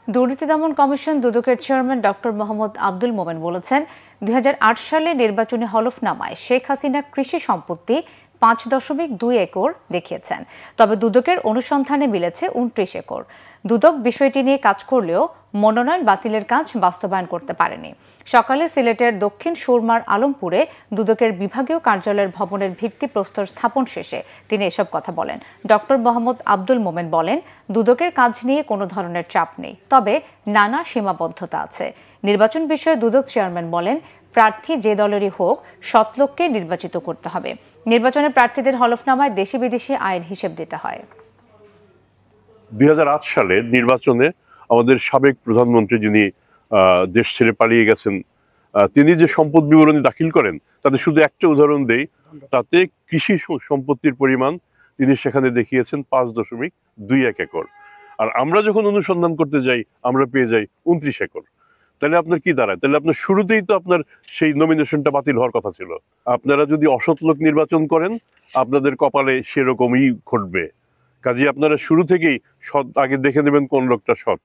দুর্নীতি দমন কমিশন দুদকের চেয়ারম্যান ডক্টর মোহাম্মদ আব্দুল মোমেন বলেছেন, ২০০৮ সালে নির্বাচনী হলফনামায় শেখ হাসিনা কৃষি সম্পত্তি ৫.২ একর দেখিয়েছেন। তবে দুদকের অনুসন্ধানে মিলেছে ২৯ একর। দুদক বিষয়টি নিয়ে কাজ করলেও মনোনয়ন বাতিলের কাজ বাস্তবায়ন করতে পারেনি। সকালে সিলেটের দক্ষিণ সুরমার আলমপুরে দুদকের বিভাগীয় কার্যালয়ের ভবনের ভিত্তিপ্রস্তর স্থাপন শেষে তিনি এসব কথা বলেন। ডক্টর মোহাম্মদ আব্দুল মোমেন বলেন, দুদকের কাজ নিয়ে কোনো ধরনের চাপ নেই, তবে নানা সীমাবদ্ধতা আছে। নির্বাচন বিষয়ে দুদক চেয়ারম্যান বলেন, প্রার্থী যে দলেরই হোক সৎ লোককে নির্বাচিত করতে হবে। নির্বাচনে প্রার্থীদের হলফনামায় দেশি বিদেশি আয়ের হিসেব দিতে হয়। ২০০৮ সালের নির্বাচনে আমাদের সাবেক প্রধানমন্ত্রী যিনি দেশ ছেড়ে পালিয়ে গেছেন, তিনি যে সম্পদ বিবরণী দাখিল করেন তাতে শুধু একটা উদাহরণ দেই, তাতে কৃষি সম্পত্তির পরিমাণ তিনি সেখানে দেখিয়েছেন ৫.21 একর। আর আমরা যখন অনুসন্ধান করতে যাই আমরা পেয়ে যাই ২৯ একর। তাহলে আপনার কি দাঁড়ায়? তাহলে আপনার শুরুতেই তো আপনার সেই নমিনেশনটা বাতিল হওয়ার কথা ছিল। আপনারা যদি অসৎ লোক নির্বাচন করেন আপনাদের কপালে সেরকমই ঘটবে। কাজে আপনারা শুরু থেকেই সৎ আগে দেখে নেবেন কোন লোকটা সৎ।